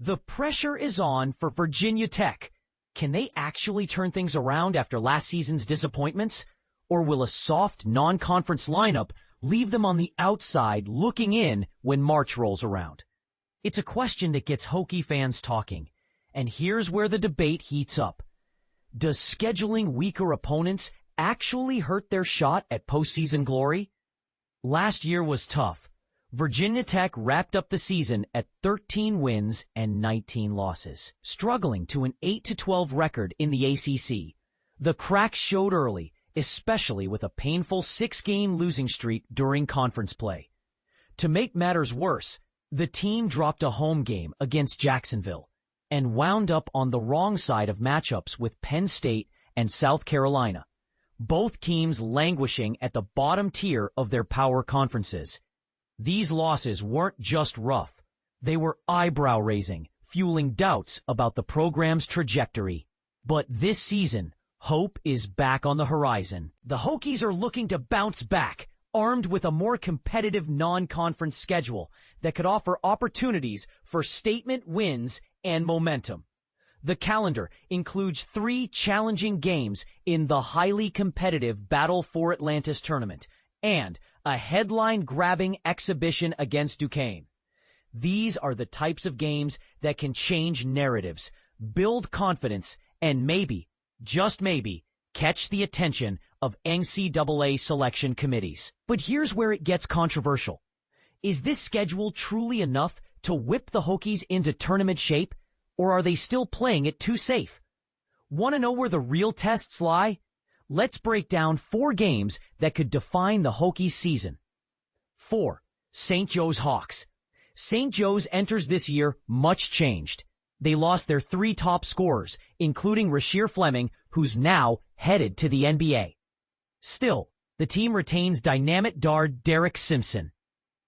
The pressure is on for Virginia Tech. Can they actually turn things around after last season's disappointments? Or will a soft, non-conference lineup leave them on the outside looking in when March rolls around? It's a question that gets Hokie fans talking, and here's where the debate heats up. Does scheduling weaker opponents actually hurt their shot at postseason glory? Last year was tough. Virginia Tech wrapped up the season at 13 wins and 19 losses, struggling to an 8-12 record in the ACC. The cracks showed early, especially with a painful 6-game losing streak during conference play. To make matters worse, the team dropped a home game against Jacksonville and wound up on the wrong side of matchups with Penn State and South Carolina, both teams languishing at the bottom tier of their power conferences. These losses weren't just rough. They were eyebrow-raising, fueling doubts about the program's trajectory. But this season, hope is back on the horizon. The Hokies are looking to bounce back, armed with a more competitive non-conference schedule that could offer opportunities for statement wins and momentum. The calendar includes 3 challenging games in the highly competitive Battle for Atlantis tournament and a headline-grabbing exhibition against Duquesne. These are the types of games that can change narratives, build confidence, and maybe, just maybe, catch the attention of NCAA selection committees. But here's where it gets controversial. Is this schedule truly enough to whip the Hokies into tournament shape, or are they still playing it too safe? Want to know where the real tests lie? Let's break down 4 games that could define the Hokies season. 4. St. Joe's Hawks. St. Joe's enters this year much changed. They lost their 3 top scorers, including Rasheer Fleming, who's now headed to the NBA. Still, the team retains dynamic guard Derek Simpson.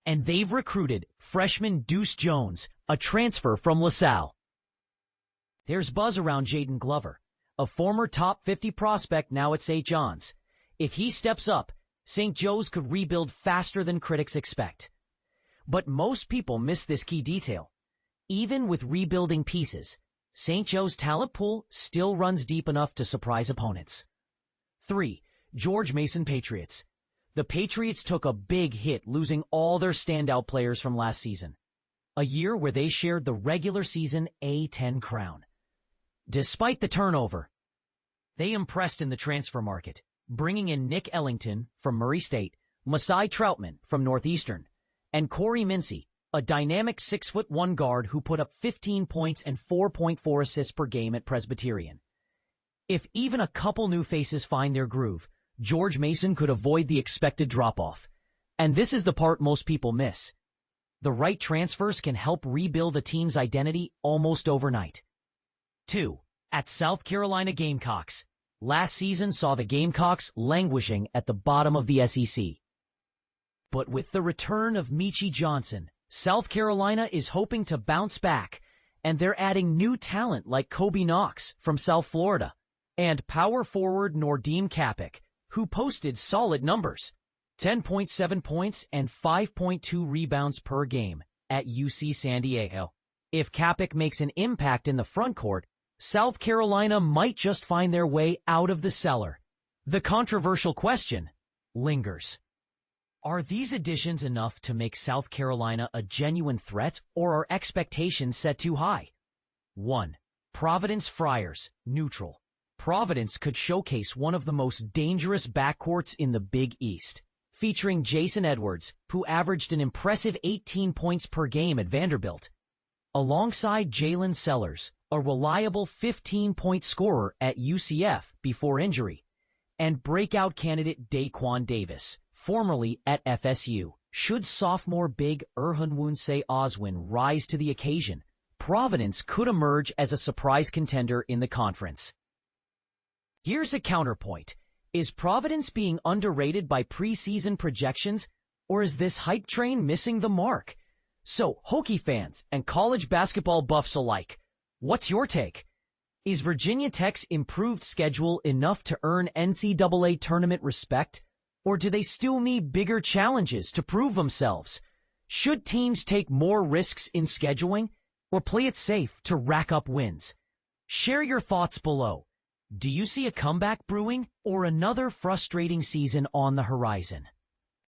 And they've recruited freshman Deuce Jones, a transfer from LaSalle. There's buzz around Jaden Glover, a former top 50 prospect now at St. John's. If he steps up, St. Joe's could rebuild faster than critics expect. But most people miss this key detail. Even with rebuilding pieces, St. Joe's talent pool still runs deep enough to surprise opponents. 3. George Mason Patriots. The Patriots took a big hit losing all their standout players from last season, a year where they shared the regular season A-10 crown. Despite the turnover, they impressed in the transfer market, bringing in Nick Ellington from Murray State, Masai Troutman from Northeastern, and Corey Mincy, a dynamic 6'1" guard who put up 15 points and 4.4 assists per game at Presbyterian. If even a couple new faces find their groove, George Mason could avoid the expected drop-off. And this is the part most people miss. The right transfers can help rebuild a team's identity almost overnight. 2. At South Carolina Gamecocks. Last season saw the Gamecocks languishing at the bottom of the SEC. But with the return of Michie Johnson, South Carolina is hoping to bounce back, and they're adding new talent like Kobe Knox from South Florida and power forward Nordeem Kapik, who posted solid numbers, 10.7 points and 5.2 rebounds per game at UC San Diego. If Kapik makes an impact in the frontcourt, South Carolina might just find their way out of the cellar. The controversial question lingers. Are these additions enough to make South Carolina a genuine threat, or are expectations set too high? 1. Providence Friars, neutral. Providence could showcase one of the most dangerous backcourts in the Big East, featuring Jason Edwards, who averaged an impressive 18 points per game at Vanderbilt, alongside Jalen Sellers, a reliable 15-point scorer at UCF before injury, and breakout candidate Daquan Davis, formerly at FSU. Should sophomore big Erhunwunse Oswin rise to the occasion, Providence could emerge as a surprise contender in the conference. Here's a counterpoint. Is Providence being underrated by preseason projections, or is this hype train missing the mark? So, Hokie fans and college basketball buffs alike, what's your take? Is Virginia Tech's improved schedule enough to earn NCAA tournament respect, or do they still need bigger challenges to prove themselves? Should teams take more risks in scheduling? or play it safe to rack up wins? Share your thoughts below. Do you see a comeback brewing or another frustrating season on the horizon?